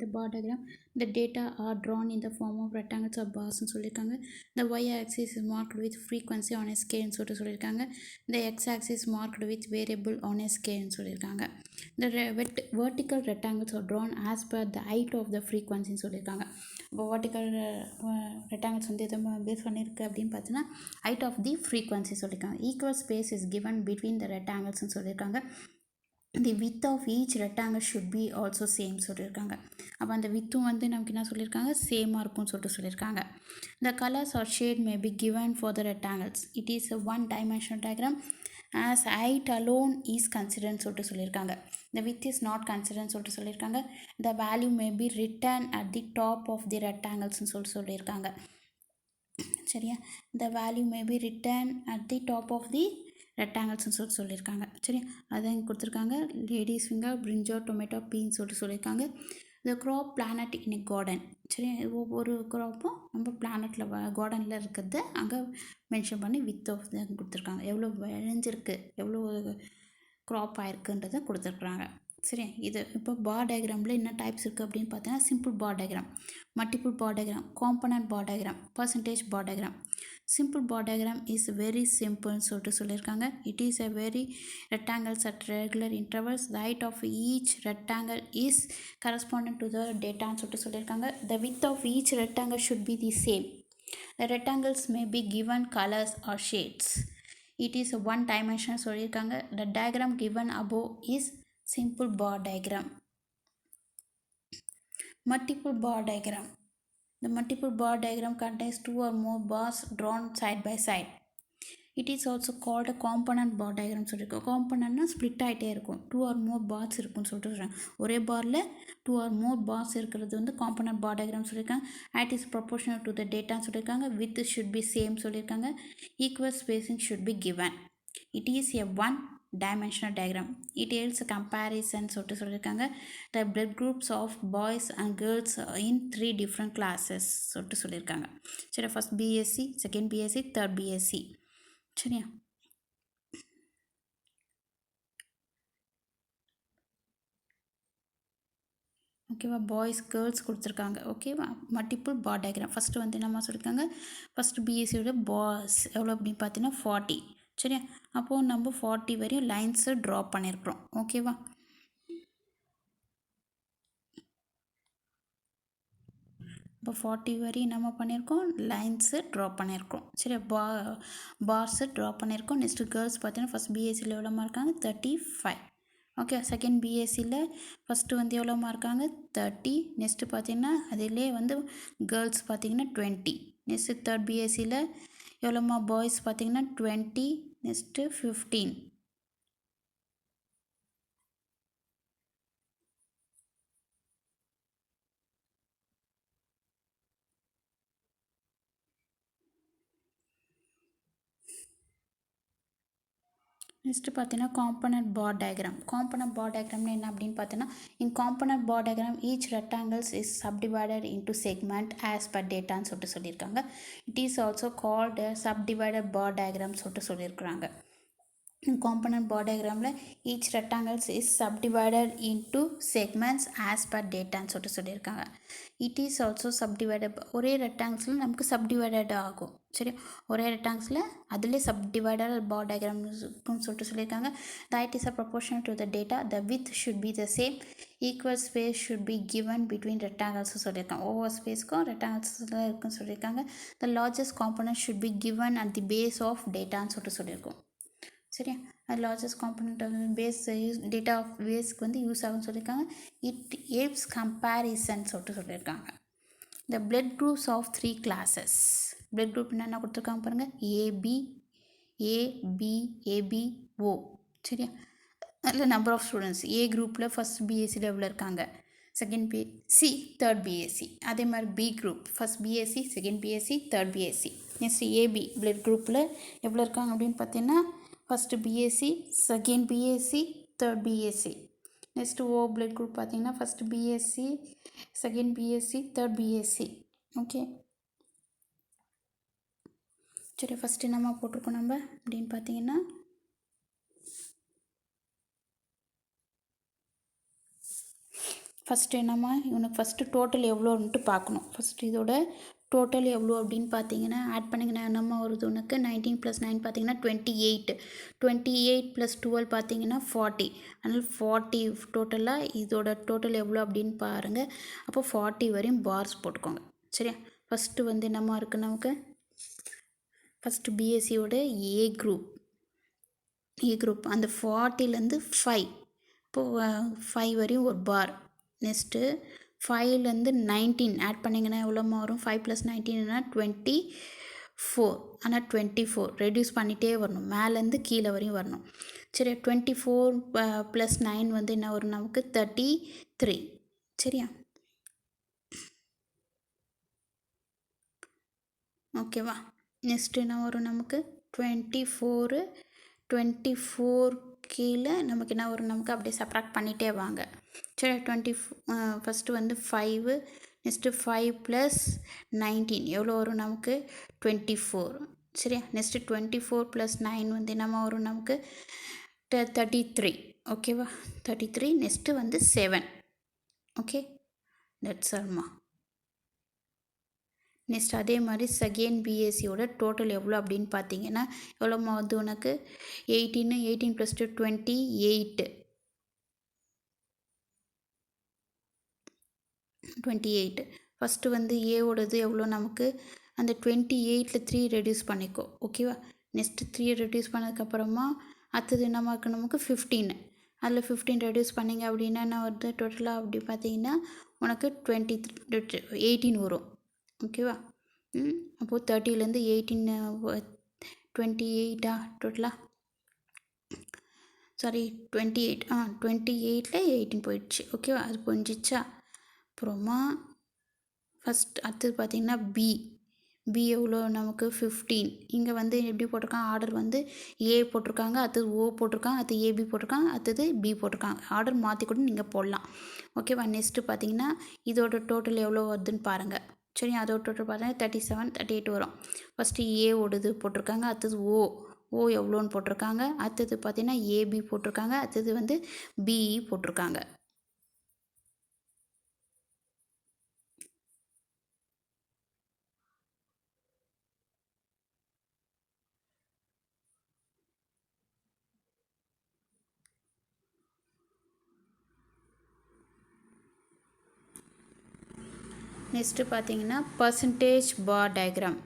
the bar diagram, the data are drawn in the form of rectangles or bars னு சொல்லியிருக்காங்க. The y-axis is marked with frequency on a scale னு சொல்லியிருக்காங்க. The x-axis is marked with variable on a scale னு சொல்லியிருக்காங்க. The vertical rectangles are drawn as per the height of the frequency னு சொல்லியிருக்காங்க. இப்போ vertical rectangles வந்து எதை base பண்ணியிருக்கு அப்படின்னு பார்த்தீங்கன்னா height of the frequency சொல்லியிருக்காங்க. Equal space is given between the rectangles னு சொல்லியிருக்காங்க. the width of each rectangle should be also same சொல்லியிருக்காங்க. அப்போ அந்த வித்தும் வந்து நமக்கு என்ன சொல்லியிருக்காங்க சேமாக இருக்கும்னு சொல்லியிருக்காங்க. The colors or shade may be given for the rectangles. It is a one dimensional diagram as height alone is considered சொல்லியிருக்காங்க. The width is not considered சொல்லியிருக்காங்க. The value may be written at the top of the rectangles சொல்லியிருக்காங்க. சரியா, the value may be written at the top of the ரெக்டாங்கிள்ஸ்னு சொல்லியிருக்காங்க. சரி, அதான் இங்கே கொடுத்துருக்காங்க. Ladies finger, brinjal, tomato, beans சொல்லியிருக்காங்க. இந்த க்ராப் பிளானட் இன் கார்டன். சரி, ஒவ்வொரு க்ராப்பும் நம்ம பிளானட்டில் கார்டனில் இருக்கிறத அங்கே மென்ஷன் பண்ணி வித் ஆஃப் கொடுத்துருக்காங்க. எவ்வளோ விளைஞ்சிருக்கு, எவ்வளோ க்ராப் ஆயிருக்குன்றதை கொடுத்துருக்குறாங்க. சரி, இது இப்போ பார் டயக்ராமில் என்ன டைப்ஸ் இருக்குது அப்படின்னு பார்த்தீங்கன்னா simple bar diagram, multiple bar diagram, component bar diagram, percentage bar diagram. Simple bar diagram is very சிம்பிள்னு சொல்லியிருக்காங்க. It is a very rectangles at regular intervals. The height of each rectangle is corresponding to the data சொல்லியிருக்காங்க. The width of each rectangle should be the same. The rectangles may be given colors or shades. It is a one dimension சொல்லியிருக்காங்க. The diagram given above is simple bar diagram. Multiple bar diagram. The multiple bar diagram contains two or more bars drawn side by side. It is also called a component bar diagram சொல்லியிருக்கோம். காம்பனன்ட்னா split ஆகிட்டே இருக்கும், two R மோர் parse இருக்குன்னு சொல்லிட்டு ஒரே பாரில் two R மோர் parse இருக்கிறது வந்து component bar diagram சொல்லியிருக்காங்க. height is proportional to the data சொல்லியிருக்காங்க. width should be same சொல்லியிருக்காங்க. equal spacing should be given. It is a one dimensional diagram. It helps a comparison சொல்லியிருக்காங்க. The blood groups of boys and girls in 3 different classes சொல்லியிருக்காங்க. சரி, first BSc, second BSc, third BSc. சரியா, ஓகேவா, boys girls கொடுத்துருக்காங்க. ஓகேவா, multiple bar diagram first வந்து என்னம்மா சொல்லியிருக்காங்க, ஃபஸ்ட்டு பிஎஸ்சியோட பாய்ஸ் எவ்வளோ அப்படின்னு பார்த்தீங்கன்னா 40. சரியா, அப்போது நம்ம 40 வரையும் லைன்ஸை ட்ரா பண்ணியிருக்கிறோம். ஓகேவா, இப்போ 40 வரையும் நம்ம பண்ணியிருக்கோம், லைன்ஸு ட்ரா பண்ணியிருக்கோம். சரி, பார்ஸு ட்ரா பண்ணியிருக்கோம். நெக்ஸ்ட்டு கேர்ள்ஸ் பார்த்தீங்கன்னா ஃபஸ்ட் பிஎஸ்சியில் எவ்வளோமா இருக்காங்க 35. ஓகே, செகண்ட் பிஎஸ்சியில் ஃபஸ்ட்டு வந்து எவ்வளோமா இருக்காங்க 30. நெக்ஸ்ட்டு பார்த்திங்கன்னா அதிலே வந்து கேர்ள்ஸ் பார்த்திங்கன்னா 20. நெக்ஸ்ட்டு தேர்ட் பிஎஸ்சியில் எவ்வளோமா பாய்ஸ் பார்த்திங்கன்னா 20. நெக்ஸ்ட்டு 15. நெக்ஸ்ட்டு பார்த்தீங்கன்னா component bar diagram. Component bar டயக்ராம்னா என்ன அப்படின்னு பார்த்தீங்கன்னா, in component bar diagram each rectangles is subdivided into segment as per டேட்டான்னு சொல்லியிருக்காங்க. It is also called subdivided bar diagram சொல்லியிருக்கிறாங்க. காம்பனன்ட் பார் டயக்ராமில் each rectangles is subdivided into segments as per டேட்டான்னு சொல்லியிருக்காங்க. இட் இஸ் ஆல்சோ சப்டிவைடட், ஒரே ரெக்டாங்கிள்ஸில் நமக்கு subdivided ஆகும். சரி, ஒரே ரெக்டாங்கிள்ஸில் அதிலே சப்டிவைடட் பார் டயக்ராம்னு சொல்லியிருக்காங்க. The height is a proportional to the data. The width should be the same. Equal space should be given between rectangles சொல்லியிருக்காங்க. ஒவ்வொரு ஸ்பேஸ்க்கும் ரெக்டாங்கிள்ஸில் இருக்குன்னு சொல்லியிருக்காங்க. The largest component should be given at the base of dataன்னு சொல்லியிருக்கோம். சரியா, அது largest component base data of பேஸ்க்கு வந்து use ஆகும்னு சொல்லியிருக்காங்க. இட் ஹெல்ப்ஸ் கம்பேரிசன் சொல்லியிருக்காங்க. The blood groups of 3 classes. Blood group என்னென்ன கொடுத்துருக்காங்க பாருங்கள், ஏபிஓ. சரியா, அதில் நம்பர் ஆஃப் ஸ்டூடெண்ட்ஸ் ஏ குரூப்பில் ஃபஸ்ட் பிஎஸ்சியில் எவ்வளோ இருக்காங்க, செகண்ட் பிஎஸ்சி, தேர்ட் பிஎஸ்சி. அதே மாதிரி B group first BSc, second BSc, third BSc. Next AB blood குரூப்பில் எவ்வளோ இருக்காங்க அப்படின்னு பார்த்தீங்கன்னா first BSc, second BSc, third BSc. Next O blood group பார்த்தீங்கன்னா first BSc, second BSc, third BSc. Okay, சரி, first என்னம்மா போட்டிருக்கோம் நம்ம அப்படின்னு பார்த்தீங்கன்னா ஃபஸ்ட்டு என்னம்மா இவனுக்கு ஃபஸ்ட்டு டோட்டல் எவ்வளோன்ட்டு பார்க்கணும். ஃபஸ்ட்டு இதோட டோட்டல் எவ்வளோ அப்படின்னு பார்த்தீங்கன்னா ஆட் பண்ணிங்கன்னா என்னம்மா வருது உனக்கு 19 + 9 பார்த்தீங்கன்னா 28. 28 + 12 பார்த்தீங்கன்னா 40. அதனால் 40 டோட்டலாக இதோட டோட்டல் எவ்வளோ அப்படின்னு பாருங்கள். அப்போ 40 வரையும் பார்ஸ் போட்டுக்கோங்க. சரியா? ஃபஸ்ட்டு வந்து என்னம்மா இருக்குது நமக்கு ஃபஸ்ட்டு பிஎஸ்சியோட ஏ குரூப் அந்த 40லேருந்து 5. இப்போது 5 வரையும் ஒரு பார். நெக்ஸ்ட்டு 5லேருந்து 19 ஆட் பண்ணிங்கன்னா எவ்வளோமா வரும்? 5 + 19 24. ஆனால் 24 ரெடியூஸ் பண்ணிகிட்டே வரணும், மேலேருந்து கீழே வரையும் வரணும். சரி, 24 + 9 வந்து என்ன வரும் நமக்கு? 33. சரியா? ஓகேவா? நெக்ஸ்ட்டு என்ன வரும் நமக்கு? 24 கீழே நமக்கு என்ன வரும்? நமக்கு அப்படியே சப்ராக்ட் பண்ணிகிட்டே வாங்க. சரி, ஃபஸ்ட்டு வந்து 5. நெக்ஸ்ட்டு 5 + 19 எவ்வளோ வரும் நமக்கு? 24. சரியா? நெக்ஸ்ட்டு 24 + 9 வந்து என்னம்மா வரும் நமக்கு? 33. ஓகேவா? 33. நெக்ஸ்ட்டு வந்து 7. Okay, that's ஆல்மா. நெக்ஸ்ட் அதே மாதிரி செகண்ட் பிஎஸ்சியோட டோட்டல் எவ்வளோ அப்படின்னு பார்த்தீங்கன்னா எவ்வளோமா வந்து உனக்கு? 18. 18 + 2 28. 28. ஃபஸ்ட்டு வந்து ஏவோடது எவ்வளோ நமக்கு? அந்த 28ல் 3 ரெடியூஸ் பண்ணிக்கோ. ஓகேவா? நெக்ஸ்ட்டு 3 ரெடியூஸ் பண்ணதுக்கப்புறமா அடுத்தது என்னமா இருக்குது நமக்கு? 15. அதில் 15 ரெடியூஸ் பண்ணிங்க அப்படின்னா என்ன வருது டோட்டலாக அப்படி பார்த்தீங்கன்னா உனக்கு 18 வரும். ஓகேவா? அப்போது 30லேருந்து 18 28 டோட்டலாக சாரி 28 28ல் 18 போயிடுச்சு. ஓகேவா? அது புரிஞ்சிச்சா? அப்புறமா அடுத்தது பார்த்திங்கன்னா பி எவ்வளோ நமக்கு? 15. இங்கே வந்து எப்படி போட்டிருக்காங்க ஆர்டர் வந்து ஏ போட்டிருக்காங்க, அடுத்தது ஓ போட்டிருக்காங்க, அடுத்தது ஏபி போட்டிருக்காங்க, அடுத்தது பி போட்டிருக்காங்க. ஆர்டர் மாற்றி கூட நீங்கள் போடலாம். ஓகேவா? நெக்ஸ்ட்டு பார்த்தீங்கன்னா இதோட டோட்டல் எவ்வளோ வருதுன்னு பாருங்கள். சரி, அதோட டோட்டல் பார்த்தீங்கன்னா 37, 38 வரும். ஃபஸ்ட்டு ஏ ஓடுது போட்டிருக்காங்க, அடுத்தது ஓ எவ்வளோன்னு போட்டிருக்காங்க, அடுத்தது பார்த்தீங்கன்னா ஏபி போட்டிருக்காங்க, அடுத்தது வந்து பிஇ போட்டிருக்காங்க. நெக்ஸ்ட்டு பார்த்தீங்கன்னா பர்சன்டேஜ் பார் டயக்ராம்.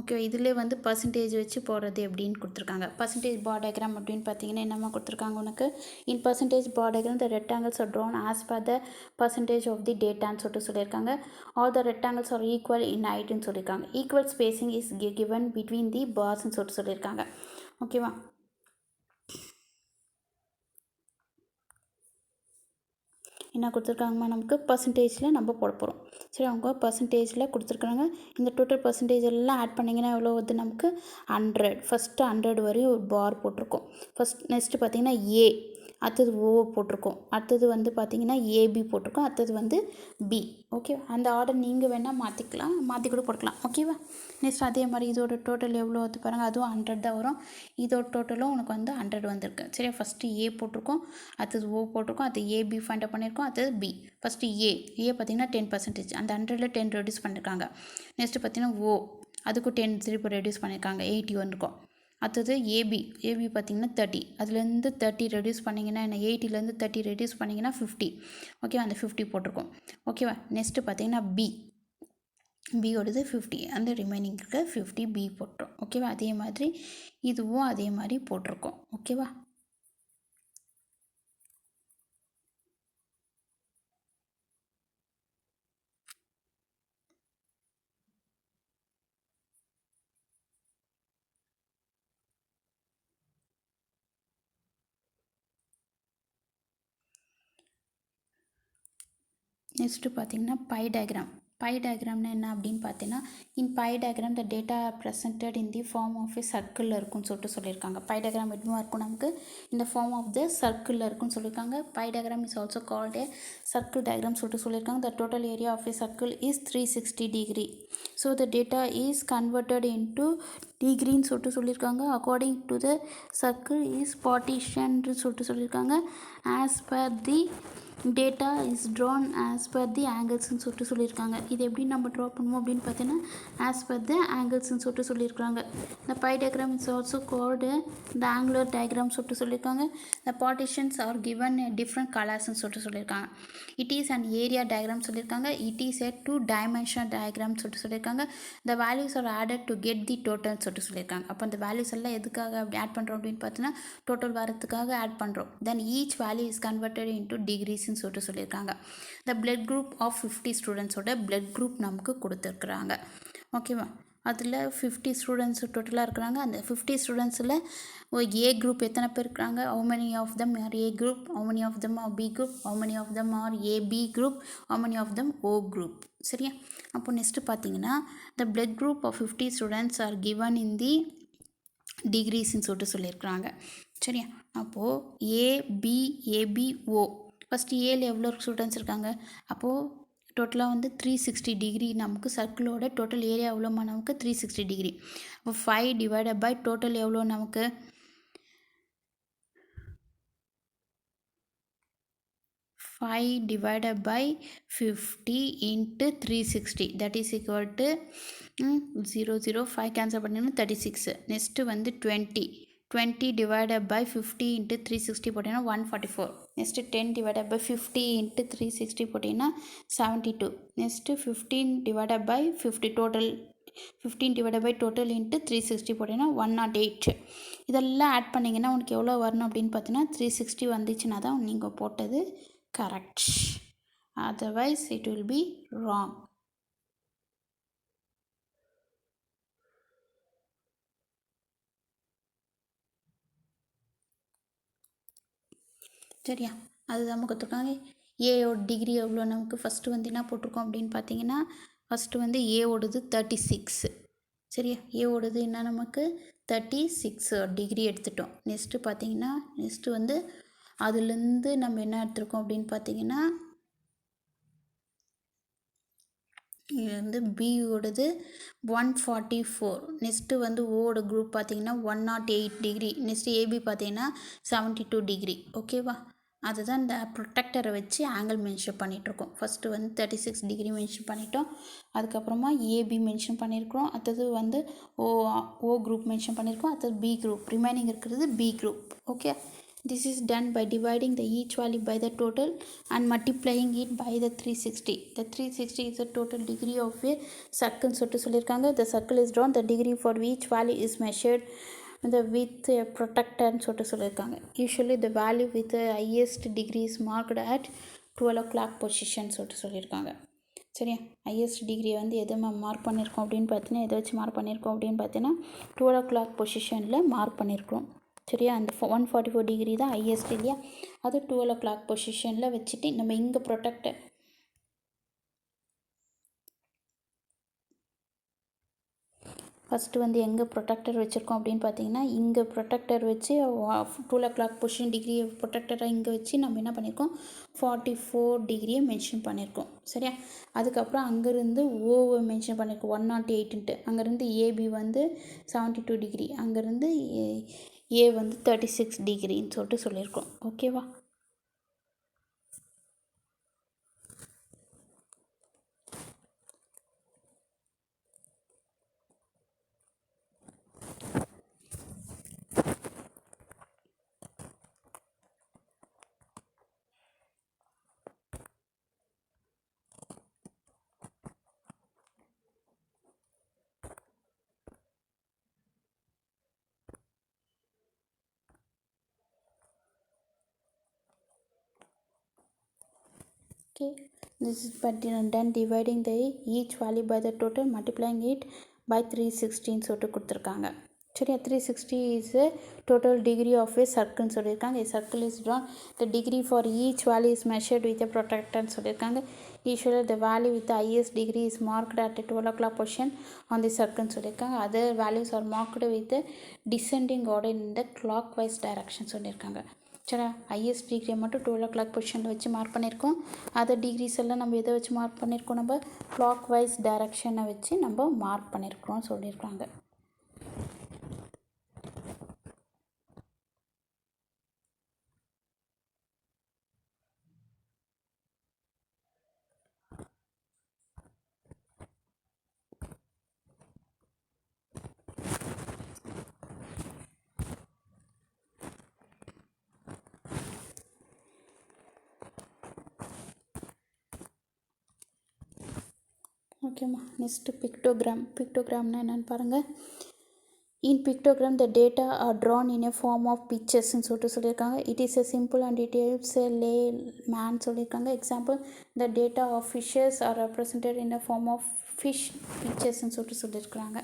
ஓகே, இதிலே வந்து பர்சன்டேஜ் வச்சு போடுறது எப்படின்னு கொடுத்துருக்காங்க. பர்சன்டேஜ் பார் டயக்ராம் அப்படின்னு பார்த்தீங்கன்னா என்னம்மா கொடுத்துருக்காங்க உனக்கு? In percentage bar diagram the rectangles are drawn as per the percentage of the டேட்டான்னு சொல்லியிருக்காங்க. All the rectangles are equal in ஹைட்டுன்னு சொல்லியிருக்காங்க. Equal spacing is given between the பார்ஸ்ன்னு சொல்லியிருக்காங்க. ஓகேவா? என்ன கொடுத்துருக்காங்கம்மா நமக்கு? பர்சன்டேஜில் நம்ம போட போகிறோம். சரி, அவங்க பர்சன்டேஜில் கொடுத்துருக்காங்க. இந்த டோட்டல் பர்சன்டேஜ் எல்லாம் ஆட் பண்ணிங்கன்னா எவ்வளோ வருது நமக்கு? 100. ஃபஸ்ட்டு 100 வரையும் ஒரு பார் போட்டிருக்கோம். நெக்ஸ்ட்டு பார்த்திங்கன்னா ஏ, அடுத்தது ஓ போட்டிருக்கோம், அடுத்தது வந்து பார்த்திங்கன்னா ஏபி போட்டிருக்கோம், அடுத்தது வந்து பி. ஓகே, அந்த ஆர்டர் நீங்கள் வேணால் மாற்றி கூட போட்டுக்கலாம். ஓகேவா? நெக்ஸ்ட் அதே மாதிரி இதோட டோட்டல் எவ்வளோ வந்து பாருங்கள், அதுவும் 100 தான் வரும். இதோட டோட்டலும் உனக்கு வந்து 100 வந்திருக்கு. சரியா? ஃபஸ்ட்டு ஏ போட்டிருக்கோம், அடுத்தது ஓ போட்டிருக்கோம், அடுத்தது ஏபி ஃபைண்ட் பண்ணியிருக்கோம், அடுத்தது பி. ஃபஸ்ட்டு ஏ பார்த்திங்கன்னா 10%, அந்த 100ல் 10 ரெடியூஸ் பண்ணியிருக்காங்க. நெக்ஸ்ட்டு பார்த்திங்கன்னா அதுக்கும் 10 திருப்பி ரெடியூஸ் பண்ணியிருக்காங்க, 80 வந்திருக்கும். அடுத்தது ஏபி பார்த்திங்கன்னா 30, அதுலேருந்து 30 ரெடியூஸ் பண்ணிங்கன்னா என்ன? 80லேருந்து 30 ரெடியூஸ் பண்ணிங்கன்னா 50. ஓகேவா? அந்த 50 போட்டிருக்கோம். ஓகேவா? நெக்ஸ்ட்டு பார்த்திங்கன்னா பியோடது 50, அந்த ரிமைனிங் இருக்க 50 பி போட்டுரும். ஓகேவா? அதே மாதிரி இதுவும் அதே மாதிரி போட்டிருக்கோம். ஓகேவா? நெக்ஸ்ட்டு பார்த்திங்கன்னா பை டயக்ராம்னா என்ன அப்படின்னு பார்த்தீங்கன்னா in pie diagram the data presented in the form of a சர்க்கிளில் இருக்குன்னு சொல்லியிருக்காங்க. பை டயக்ராம் எப்படிமா இருக்கும் நமக்கு? இந்த ஃபார்ம் ஆஃப் த சர்க்கிளில் இருக்குன்னு சொல்லியிருக்காங்க. Pie diagram is also called a circle diagram சொல்லியிருக்காங்க. The total area of a circle is 360 degree. So the data is converted into டிகிரின்னு சொல்லியிருக்காங்க. According to the circle is partition சொல்லியிருக்காங்க. As per the data is drawn as per the ஆங்கிள்ஸ்ன்னு சொல்லியிருக்காங்க. இது எப்படி நம்ம draw பண்ணுவோம் அப்படின்னு பார்த்தீங்கன்னா ஆஸ் பர் த ஆங்கிள்ஸ்ன்னு சொல்லியிருக்காங்க. இந்த pie diagram is also called the angular diagram சொல்லியிருக்காங்க. The partitions are given different கலர்ஸ்ன்னு சொல்லியிருக்காங்க. It is and area diagram சொல்லியிருக்காங்க. It is a 2-dimensional diagram சொல்லியிருக்காங்க. The values are added to get the total சொல்லியிருக்காங்க. அப்போ அந்த values எல்லாம் எதுக்காக அப்படி ஆட் பண்ணுறோம் அப்படின்னு பார்த்தீங்கன்னா டோட்டல் வரத்துக்காக ஆட் பண்ணுறோம். Then each value is converted into டிகிரிஸ்ன்னு சொல்லியிருக்காங்க. த பிளட் குரூப் ஆஃப் 50 ஸ்டூடெண்ட்ஸோட பிளட் குரூப் நமக்கு கொடுத்துருக்குறாங்க. ஓகேவா? அதில் 50 ஸ்டூடெண்ட்ஸ் டோட்டலாக இருக்கிறாங்க. அந்த 50 ஸ்டூடெண்ட்ஸில் ஏ குரூப் எத்தனை பேர் இருக்கிறாங்க? how many of them are A group, how many of them are B group, how many of them are AB group, how many of them O group. சரியா? அப்போ நெக்ஸ்ட் பார்த்தீங்கன்னா the blood group of 50 students are given in the டிகிரிஸ்ன்னு சொல்லியிருக்கிறாங்க. சரியா? அப்போது ABO first ஏல எவ்வளோ students இருக்காங்க? அப்போது டோட்டலாக வந்து 360 டிகிரி நமக்கு சர்க்கிளோட டோட்டல் ஏரியா எவ்வளோமா நமக்கு 360 டிகிரி. அப்போ 5 டிவைடட் பை டோட்டல் எவ்வளோ நமக்கு 5 divided by 50 into 360 that is equal to 005 cancel பண்ணினா 36. நெக்ஸ்ட்டு வந்து 20 divided by 50 into 360 போட்டிங்கன்னா 144. நெக்ஸ்ட்டு 10 divided by 50 into 360 போட்டிங்கன்னா 72. Next 15 divided by 50 total 15 divided by total into 360 போட்டிங்கன்னா 108. இதெல்லாம் ஆட் பண்ணிங்கன்னா உனக்கு எவ்வளோ வரணும் அப்படின்னு பார்த்தீங்கன்னா 360 வந்துச்சுன்னா தான் நீங்கள் போட்டது correct, otherwise it will be wrong. சரியா? அதுதான் நமக்கு கொடுத்துருக்காங்க. ஏயோட டிகிரி எவ்வளோ நமக்கு ஃபஸ்ட்டு வந்து என்ன போட்டிருக்கோம் அப்படின்னு பார்த்தீங்கன்னா ஃபஸ்ட்டு வந்து ஏவோடது 36. சரியா? ஏவோடது என்ன நமக்கு 36 டிகிரி எடுத்துட்டோம். நெக்ஸ்ட்டு பார்த்தீங்கன்னா நெக்ஸ்ட்டு வந்து அதுலேருந்து நம்ம என்ன எடுத்துருக்கோம் அப்படின்னு பார்த்தீங்கன்னா இது வந்து பியோடது 144. நெக்ஸ்ட்டு வந்து ஓட குரூப் பார்த்தீங்கன்னா 108 டிகிரி. நெக்ஸ்ட்டு ஏபி பார்த்தீங்கன்னா 72 டிகிரி. ஓகேவா? அதுதான் இந்த ப்ரொடெக்டரை வச்சு ஆங்கிள் மென்ஷன் பண்ணிகிட்ருக்கோம். ஃபஸ்ட்டு வந்து 36 டிகிரி மென்ஷன் பண்ணிட்டோம். அதுக்கப்புறமா ஏபி மென்ஷன் பண்ணியிருக்கிறோம். அடுத்தது வந்து ஓ குரூப் மென்ஷன் பண்ணியிருக்கோம். அடுத்தது பி குரூப், ரிமைனிங் இருக்கிறது B group. Okay, this is done by dividing the each value by the total and multiplying it by the 360. The 360 is the total degree of a circle சொல்லியிருக்காங்க. The circle is drawn. The degree for each value is measured with a protractor சொல்லியிருக்காங்க. Usually the value with the highest degree is marked at 12 o'clock position சொல்லியிருக்காங்க. சரியா? Highest degree வந்து எதை mark பண்ணியிருக்கோம் அப்படின்னு பார்த்தீங்கன்னா எதை வச்சு மார்க் பண்ணியிருக்கோம் அப்படின்னு பார்த்தீங்கன்னா 12 o'clock பொசிஷனில் மார்க் பண்ணியிருக்கிறோம். சரியா? அந்த 144 டிகிரி தான் ஹையஸ்ட் இல்லையா? அது 12 o'clock பொசிஷனில் வச்சுட்டு நம்ம இங்கே ப்ரொடெக்டர் ஃபஸ்ட்டு வந்து எங்கே ப்ரொடெக்டர் வச்சுருக்கோம் அப்படின்னு பார்த்தீங்கன்னா இங்கே ப்ரொடெக்டர் வச்சு 12 o'clock பொசிஷன் டிகிரி ப்ரொடெக்டரை இங்கே வச்சு நம்ம என்ன பண்ணியிருக்கோம் 44 டிகிரியை மென்ஷன் பண்ணியிருக்கோம். சரியா? அதுக்கப்புறம் அங்கேருந்து ஓவை மென்ஷன் பண்ணியிருக்கோம் 108ன்ட்டு. அங்கேருந்து ஏபி வந்து 72 டிகிரி, அங்கேருந்து ஏ வந்து 36 டிகிரின்னு சொல்லியிருக்கோம். ஓகேவா? Okay, this is done dividing the each value by the total, multiplying it by 316 கொடுத்துருக்காங்க. சரியா? 360 is a total degree of a circle சொல்லியிருக்காங்க. A circle is drawn. The degree for each value is measured with a protractor சொல்லியிருக்காங்க. Usually the value with the highest degree is marked at a 12 o'clock position on the circle சொல்லியிருக்காங்க. Other values are marked with a descending order in the clockwise direction சொல்லியிருக்காங்க. சரி, highest டிகிரியை மட்டும் 12 o'clock பொசிஷனில் வச்சு mark பண்ணியிருக்கோம். Other decrease எல்லாம் நம்ம எதை வச்சு மார்க் பண்ணியிருக்கோம்? நம்ம கிளாக் வைஸ் டைரக்ஷனை வச்சு நம்ம மார்க் பண்ணியிருக்கிறோம் சொல்லியிருக்காங்க. ஓகேம்மா. நெக்ஸ்ட்டு பிக்டோகிராம்னா என்னென்னு பாருங்கள். In pictogram, the data are drawn in a form of pictures ன்னு சொல்லியிருக்காங்க. It is a simple and it helps a layman சொல்லியிருக்காங்க. Example, the data of fishes are represented in the form of fish pictures ன்னு சொல்லியிருக்காங்க.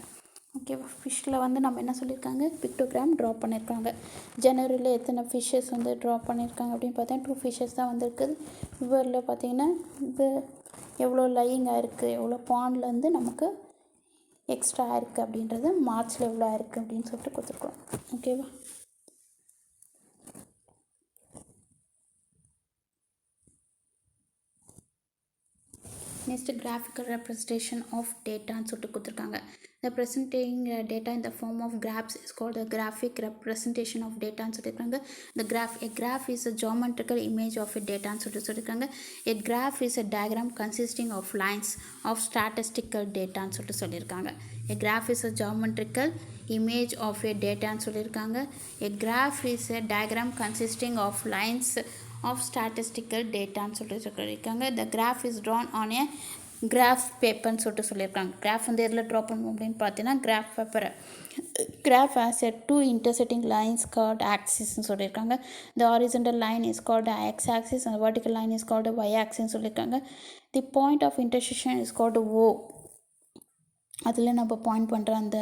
ஓகேவா. ஃபிஷ்ஷில் வந்து நம்ம என்ன சொல்லியிருக்காங்க, பிக்டோகிராம் ட்ரா பண்ணியிருக்காங்க. ஜனவரியில் எத்தனை ஃபிஷ்ஷஸ் வந்து ட்ரா பண்ணியிருக்காங்க அப்படின்னு பார்த்தீங்கன்னா 2 ஃபிஷ்ஷஸ் தான் வந்துருக்குது. இவரில் பார்த்தீங்கன்னா இது எவ்வளோ லையிங் ஆகிருக்கு, எவ்வளோ பாண்டில் வந்து நமக்கு எக்ஸ்ட்ரா இருக்குது அப்படின்றது, மார்ச்சில் எவ்வளோ இருக்குது அப்படின்னு சொல்லிட்டு கொடுத்துருக்கோம். ஓகேவா. நெக்ஸ்ட்டு கிராஃபிக்கல் ரெப்ரஸன்டேஷன் ஆஃப் டேட்டான்னு சொல்லிட்டு கொடுத்துருக்காங்க. The presenting data in the form of graphs is called the graphic representation of data ன்னு சொல்லியிருக்காங்க. A graph is a geometrical image of a data ன்னு சொல்லியிருக்காங்க. A graph is a diagram consisting of lines of statistical data ன்னு சொல்லியிருக்காங்க. A graph is a geometrical image of a data ன்னு சொல்லியிருக்காங்க. A graph is a diagram consisting of lines of statistical data ன்னு சொல்லியிருக்காங்க. The graph is drawn on a graph பேப்பர்னு சொல்லியிருக்காங்க. Graph வந்து எதில் ட்ரா பண்ணுவோம் அப்படின்னு பார்த்தீங்கன்னா கிராஃப் பேப்பரை. Graph as a 2 intersecting lines called axisன்னு சொல்லியிருக்காங்க. The horizontal line is called the x axis and the vertical line is called the y axis சொல்லியிருக்காங்க. The point of intersection is called O. அதில் நம்ம point பண்ணுற அந்த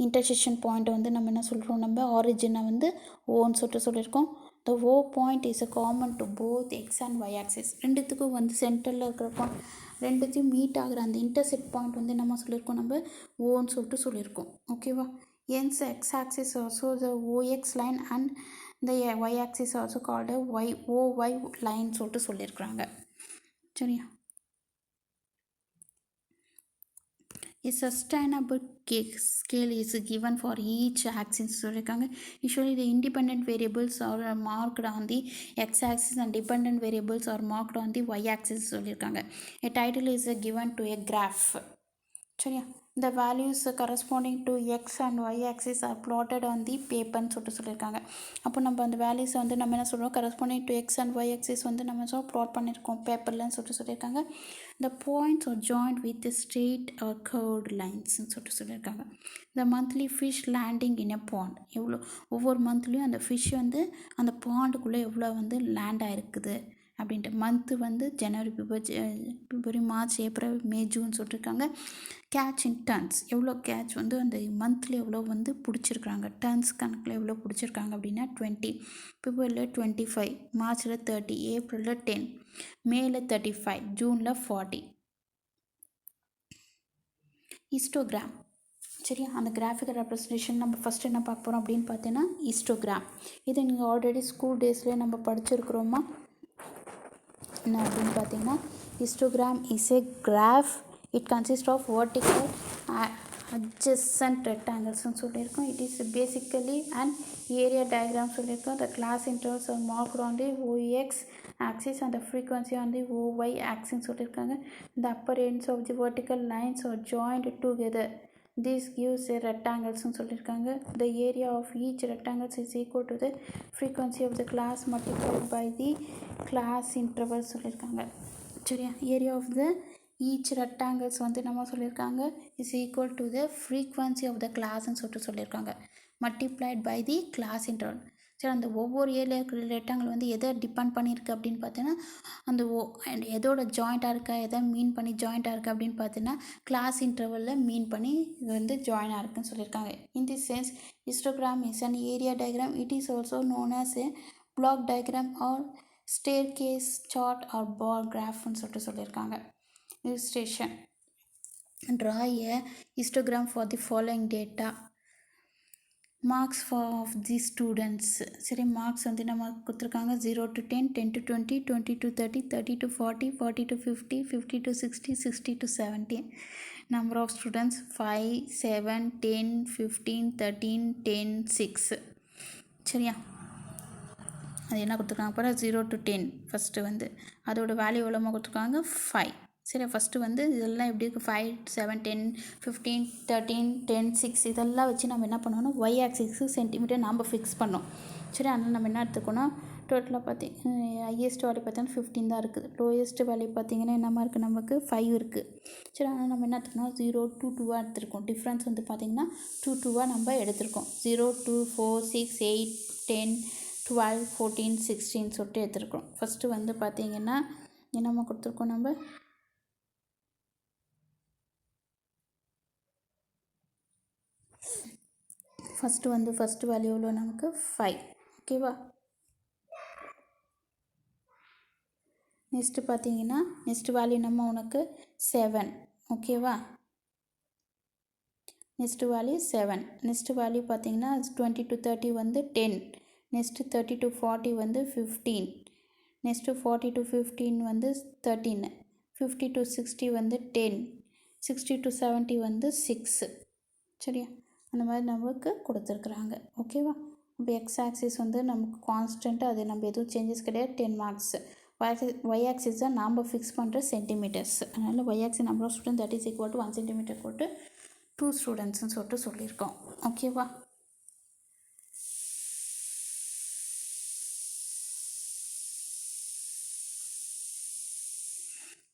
intersection point வந்து நம்ம என்ன சொல்கிறோம், நம்ம ஆரிஜினை வந்து ஓன்னு சொல்லியிருக்கோம். The O point is a common to both x and y axis. ரெண்டுத்துக்கும் வந்து சென்டரில் இருக்கிற பாயிண்ட் ரெண்டுத்தையும் மீட் ஆகிற அந்த இன்டர்செக்ட் பாயிண்ட் வந்து நம்ம சொல்லியிருக்கோம், நம்ம ஓன்னு சொல்லியிருக்கோம். ஓகேவா. Hence x axis also the OX line and the y axis also called a OY line சொல்லியிருக்கிறாங்க. சரியா. A sustainable scale is given for each axis சொல்லியிருக்காங்க. Usually the independent variables are marked on the x axis and dependent variables are marked on the y axis சொல்லியிருக்காங்க. A title is given to a graph. சரியா. The values corresponding to x and y axis are plotted on the paper சொல்லியிருக்காங்க. அப்போ நம்ம அந்த வேல்யூஸை வந்து நம்ம என்ன சொல்கிறோம், corresponding to x and y axis வந்து நம்ம plot பண்ணியிருக்கோம் பேப்பர்லன்னு சொல்லியிருக்காங்க. The points are joined with straight or curved lines சொல்லியிருக்காங்க. The monthly fish landing in a pond, எவ்வளோ ஒவ்வொரு மந்த்லேயும் அந்த ஃபிஷ் வந்து அந்த பாண்டுக்குள்ளே எவ்வளோ வந்து லேண்ட் ஆகிருக்குது அப்படின்ட்டு. மந்த்து வந்து ஜனவரி, பிப்ரவரி, மார்ச், ஏப்ரல், மே, ஜூன் சொல்லியிருக்காங்க. கேட்ச் இன் டன்ஸ், எவ்வளோ கேட்ச் வந்து அந்த மந்த்லி எவ்வளோ வந்து பிடிச்சிருக்காங்க, டன்ஸ் கணக்கில் எவ்வளோ பிடிச்சிருக்காங்க அப்படின்னா 20, பிப்ரவரியில் 25, மார்ச்சில் 30, ஏப்ரலில் 10, மேல 35, ஜூனில் 40. ஹிஸ்டோகிராம். சரியா. அந்த கிராஃபிக்கல் ரெப்ரஸன்டேஷன் நம்ம ஃபஸ்ட்டு என்ன பார்க்க போகிறோம் அப்படின்னு பார்த்தீங்கன்னா ஹிஸ்டோகிராம். இதை நீங்கள் ஆல்ரெடி ஸ்கூல் டேஸ்லேயே நம்ம படிச்சிருக்கிறோமா. என்ன அப்படின்னு பார்த்தீங்கன்னா histogram is a graph. It consist of vertical adjacent rectangles சொல்லியிருக்கோம். It is basically and area diagram சொல்லியிருக்கோம். The class intervals are marked on the OX axis and the frequency on the OY axis சொல்லியிருக்காங்க. The upper ends of the vertical lines are joined together. This gives a rectangles சொல்லியிருக்காங்க. The area of each rectangle is equal to the frequency of the class multiplied by the class interval சொல்லியிருக்காங்க. சரியா. Area of the each rectangles வந்து நம்ம சொல்லியிருக்காங்க is equal to the frequency of the கிளாஸ்ன்னு சொல்லியிருக்காங்க, multiplied by the class interval. சரி. அந்த ஒவ்வொரு ஏரியா இருக்கிற ரெக்டாங்கிள் வந்து எதை டிபெண்ட் பண்ணியிருக்கு அப்படின்னு பார்த்தீங்கன்னா அந்த எதோட ஜாயிண்ட்டாக இருக்கா, எதை மீன் பண்ணி ஜாயிண்ட்டாக இருக்குது அப்படின்னு பார்த்தீங்கன்னா கிளாஸ் இன்டர்வலில் மீன் பண்ணி இது வந்து ஜாயினாக இருக்குன்னு சொல்லியிருக்காங்க. In this sense histogram is an area diagram. It is also known as a block diagram R staircase chart or bar graph ன்னு சொல்லியிருக்காங்க. Illustration. Draw a histogram for the following data. Marks of the students. சரி. Marks வந்து நம்ம கொடுத்துருக்காங்க 0 to 10, 10 to 20, 20 to 30, 30 to 40, 40 to 50, 50 to 60, 60 to 70. Number of students 5, 7, 10, 15, 13, 10, 6. சரியா. அது என்ன கொடுத்துருக்காங்க அப்புறம் 0 to 10 ஃபஸ்ட்டு வந்து அதோட வேல்யூ எவ்வளோமா கொடுத்துருக்காங்க 5. சரி. ஃபஸ்ட்டு வந்து இதெல்லாம் எப்படி இருக்குது 5, 7, 10, 15, 13, 10, 6 இதெல்லாம் வச்சு நம்ம என்ன பண்ணோம்னா ஒய் ஆக்சிஸுக்கு சென்டிமீட்டர் நம்ம ஃபிக்ஸ் பண்ணோம். சரி. அதனால் நம்ம என்ன எடுத்துக்கணும் டோட்டலாக ஹையஸ்ட் வேல்யூ பார்த்தீங்கன்னா 15 தான் இருக்குது. லோயஸ்ட் வேல்யூ பார்த்திங்கன்னா என்னமா இருக்குது, நமக்கு 5 இருக்குது. சரி, ஆனால் நம்ம என்ன எடுத்துக்கணும், 0 2 2 எடுத்துருக்கோம். டிஃப்ரென்ஸ் வந்து பார்த்திங்கன்னா 2 2 நம்ம எடுத்திருக்கோம். 0 2 4 6 8 10 12 14 16 சொல்லிட்டு எடுத்துருக்கோம். ஃபஸ்ட்டு வந்து பார்த்திங்கன்னா என்னம்மா கொடுத்துருக்கோம், நம்ம ஃபஸ்ட்டு வேல்யூ எவ்வளோ, நமக்கு 5. ஓகேவா. நெக்ஸ்ட்டு பார்த்தீங்கன்னா நெக்ஸ்ட் வேல்யூ நம்ம உனக்கு 7. ஓகேவா. Next value 7. நெக்ஸ்ட்டு வேல்யூ பார்த்தீங்கன்னா 20 to 30 வந்து 10. நெக்ஸ்ட்டு 30 to 40 வந்து 15. நெக்ஸ்ட்டு 40 to 15 வந்து 13. 50 to 60 வந்து 10. 60 to 70 வந்து 6. சரியா, அந்த மாதிரி நமக்கு கொடுத்துருக்குறாங்க. ஓகேவா. இப்போ எக்ஸ் ஆக்சிஸ் வந்து நமக்கு கான்ஸ்டண்ட்டாக, அது நம்ம எதுவும் சேஞ்சஸ் கிடையாது, 10 மார்க்ஸ். ஒய் ஆக்சிஸ் தான் நாம் ஃபிக்ஸ் பண்ணுற சென்டிமீட்டர்ஸ். அதனால் Y axis number of student that is equal to 1 centimetre போட்டு 2 ஸ்டூடெண்ட்ஸ்னு சொல்லிட்டு சொல்லியிருக்கோம். ஓகேவா.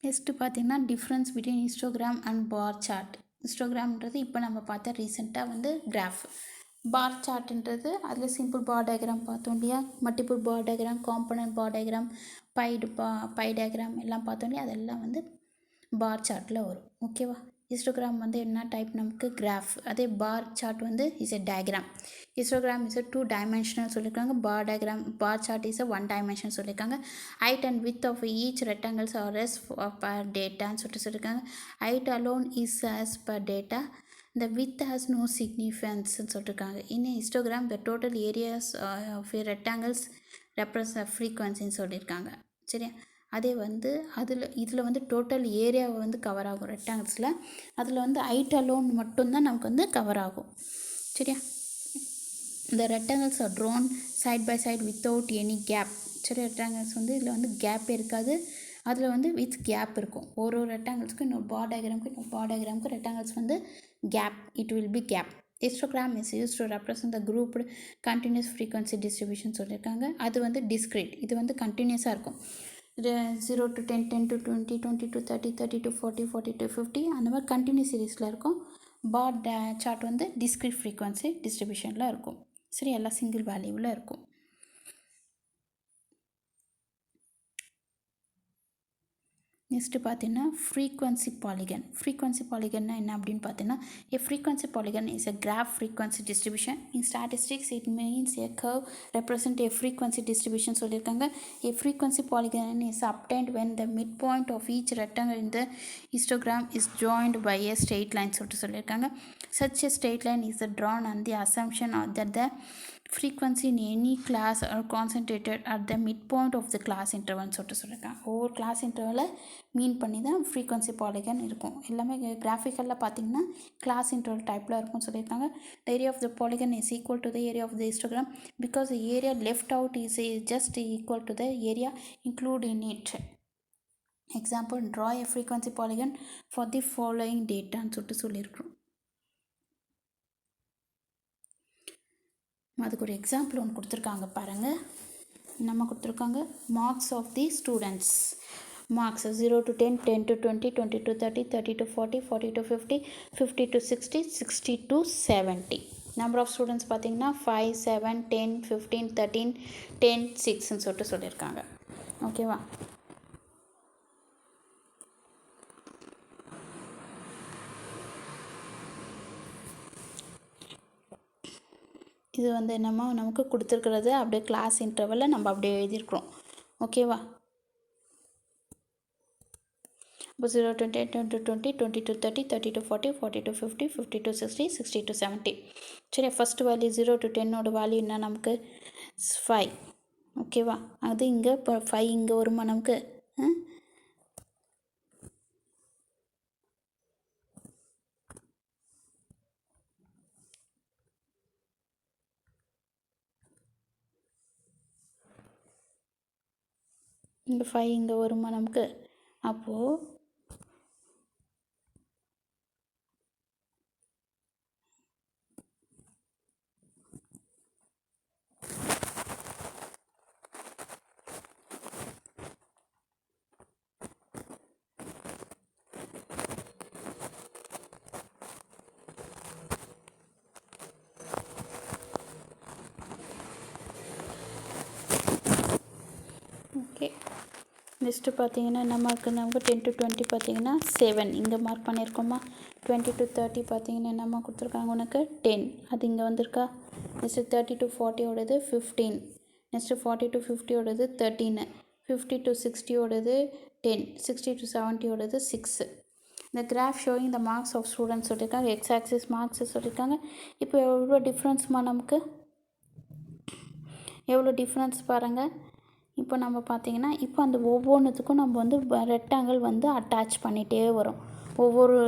நெக்ஸ்ட்டு பார்த்திங்கன்னா difference between histogram and bar chart. ஹிஸ்டோகிராம்ன்றது இப்போ நம்ம பார்த்த ரீசெண்டாக வந்து கிராஃப். பார் சார்ட்ன்றது அதில் சிம்பிள் பார் டயக்ராம் பார்த்தோம் இல்லையா, multiple bar diagram, component bar diagram, by diagram எல்லாம் பார்த்தோம் இல்லையா, அதெல்லாம் வந்து பார் சார்ட்டில் வரும். ஓகேவா. ஹிஸ்டோகிராம் வந்து என்ன டைப், நமக்கு கிராஃப். அதே பார் சார்ட் வந்து is a diagram. Histogram is a 2 dimensional சொல்லியிருக்காங்க. Bar chart is a 1 dimension சொல்லியிருக்காங்க. Height and width of each rectangles are as per டேட்டான்னு சொல்லியிருக்காங்க. Height alone is as per data, the width has no significance சொல்லியிருக்காங்க. In a histogram the total areas of a rectangles represent frequency சொல்லியிருக்காங்க. சரியா. அதே வந்து இதில் வந்து total ஏரியாவை வந்து கவர் ஆகும் ரெக்டாங்கிள்ஸில். அதில் வந்து ஹைட் அலோன் மட்டும்தான் நமக்கு வந்து கவர் ஆகும். சரியா. இந்த rectangles are drawn side by side without any gap. சரி, ரெக்டாங்கிள்ஸ் வந்து இதில் வந்து கேப்பே இருக்காது, அதில் வந்து வித் கேப் இருக்கும். ஒரு ரெக்டாங்கிள்ஸ்க்கு இன்னொரு பார் டயக்ராமுக்கு ரெக்டாங்கிள்ஸ் வந்து gap, it will be gap. Histogram is use to represent the grouped continuous frequency distribution சொல்லியிருக்காங்க. அது வந்து டிஸ்கிரீட், இது வந்து கண்டினியூஸாக இருக்கும். 0 to 10 10 to 20 20 to 30 30 to 40 40 to 50 அந்த மாதிரி கண்டினியூஸ் சீரீஸில் இருக்கும். பார் சார்ட் வந்து டிஸ்கிரீட் ஃப்ரீக்வன்சி டிஸ்ட்ரிபியூஷனில் இருக்கும். சரி, எல்லாம் சிங்கிள் வேல்யூவில் இருக்கும். நெக்ஸ்ட்டு பார்த்தீங்கன்னா ஃப்ரீக்வன்சி பாலிகன். ஃப்ரீக்வன்சி பாலிகன்னா என்ன அப்படின்னு பார்த்தீங்கன்னா, a frequency polygon is a graph frequency distribution. In statistics it means a curve represent a frequency distribution சொல்லியிருக்காங்க. A frequency polygon is obtained when the midpoint of each rectangle in the histogram is joined by a straight line சொல்லியிருக்காங்க. Such a straight line is drawn on the assumption that the frequency in any class are concentrated at the midpoint of the class interval சொல்லியிருக்காங்க. ஒவ்வொரு class இன்டர்வலை மீன் பண்ணி தான் frequency polygon இருக்கும். எல்லாமே கிராஃபிக்கலில் பார்த்தீங்கன்னா class interval டைப்பில் இருக்கும்னு சொல்லியிருக்காங்க. The area of the polygon is equal to the area of the histogram because the area left out is just equal to the area included in it. Example, draw a frequency polygon for the following dataன்னு சொல்லியிருக்கிறோம். அதுக்கு ஒரு example ஒன்று கொடுத்துருக்காங்க பாருங்கள். நம்ம கொடுத்துருக்காங்க marks of the students. Marks 0 to 10 10 to 20 20 to 30 30 to 40 40 to 50 50 to 60 60 to 70. Number of students பார்த்தீங்கன்னா 5 7 10 15 13 10 6ன்னு சொல்லியிருக்காங்க. ஓகேவா. இது வந்து என்னமோ நமக்கு கொடுத்துருக்கிறது அப்படியே கிளாஸ் இன்டர்வலில் நம்ம அப்படியே எழுதியிருக்கிறோம். ஓகேவா. இப்போ 0 to 10 10 to 20 20 to 30 30 to 40 40 to 50 50 to 60 60 to 70. சரி, ஃபஸ்ட்டு வேல்யூ 0 to 10ஓட வேல்யூ என்ன, நமக்கு 5. ஓகேவா. அது இங்கே இப்போ 5 இங்கே வருமா நமக்கு. இங்கே 5 இங்கே வருமா நமக்கு. அப்போது நெக்ஸ்ட்டு பார்த்தீங்கன்னா நமக்கு 10 to 20 பார்த்தீங்கன்னா 7 இங்கே மார்க் பண்ணியிருக்கோமா. 20 to 30 பார்த்தீங்கன்னா என்னம்மா கொடுத்துருக்காங்க உனக்கு 10, அது இங்கே வந்திருக்கா. நெக்ஸ்ட்டு 30 to 40 ஓடது 15, நெக்ஸ்ட்டு 40 to 50 ஓடது 13, 50 to 60 ஓடது 10, 60 to 70 ஓடது 6. இந்த graph showing the marks of students சொல்லியிருக்காங்க. எக்ஸ் ஆக்சிஸ் மார்க்ஸ் சொல்லியிருக்காங்க. இப்போ எவ்வளோ டிஃப்ரென்ஸ்மா நமக்கு, எவ்வளோ டிஃப்ரென்ஸ் பாருங்கள். இப்போ நம்ம பார்த்தீங்கன்னா இப்போ அந்த ஒவ்வொன்றுத்துக்கும் நம்ம வந்து ரெக்டாங்கிள் வந்து அட்டாச் பண்ணிகிட்டே வரும். ஒவ்வொரு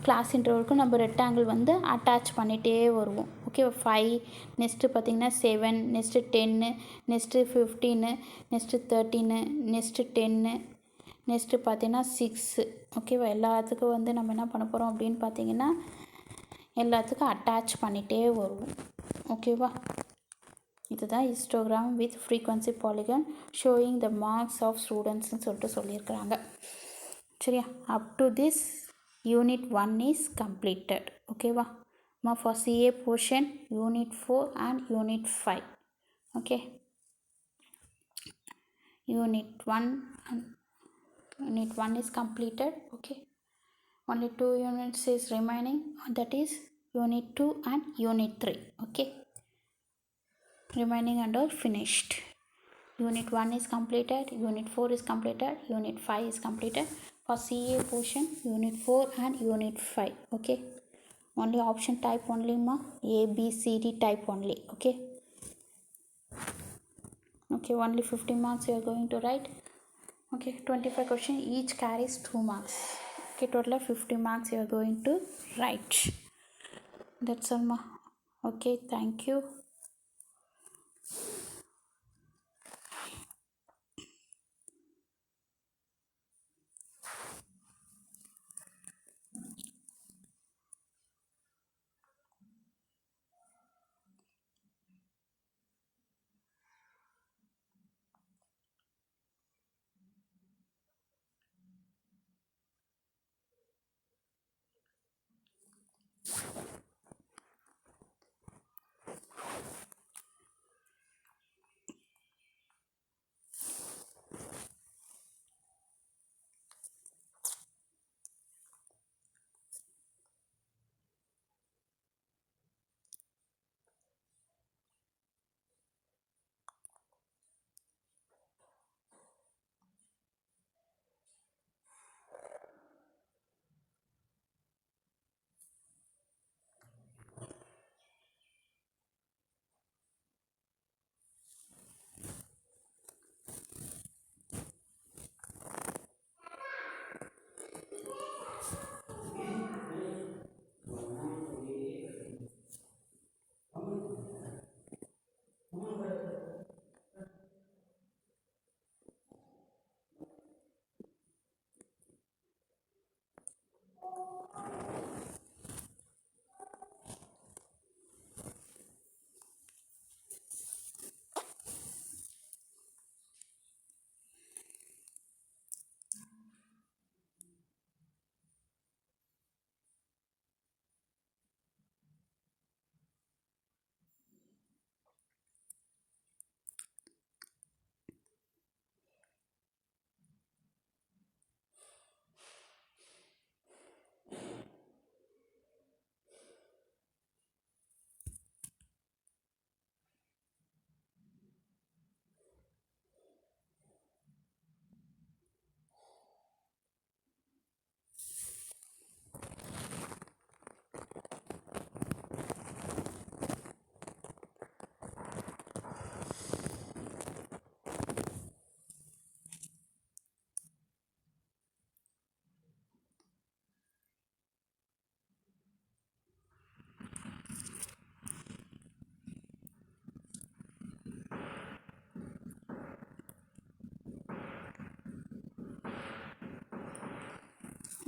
கிளாஸ் இன்டர்வலுக்கும் நம்ம ரெக்டாங்கிள் வந்து அட்டாச் பண்ணிகிட்டே வருவோம். ஓகே, 5, நெக்ஸ்ட்டு பார்த்திங்கன்னா 7, next 10, next 15, next 13, next 10, next பார்த்திங்கன்னா 6. ஓகேவா, எல்லாத்துக்கும் வந்து நம்ம என்ன பண்ண போகிறோம் அப்படின்னு பார்த்தீங்கன்னா எல்லாத்துக்கும் அட்டாச் பண்ணிகிட்டே வருவோம். ஓகேவா, இதுதான் histogram with frequency polygon showing the marks of ஸ்டூடெண்ட்ஸ்னு சொல்லிட்டு சொல்லியிருக்கிறாங்க. சரியா, up to this unit 1 is completed. ஓகேவா, for CA portion unit 4 and unit 5. Okay, unit 1 is completed. Okay, only 2 units is remaining, that is unit 2 and unit 3. Okay, remaining and all finished. Unit 1 is completed, unit 4 is completed, unit 5 is completed. For CA portion unit 4 and unit 5. Okay, only option type only ma, A B C D type only. Okay, okay, only 50 marks you are going to write. Okay, 25 question each carries 2 marks. Okay, total of 50 marks you are going to write. That's all ma. Okay, thank you.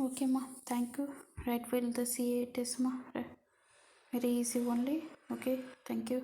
Okay ma, thank you. Right, will the CA test ma, very easy only. Okay, thank you.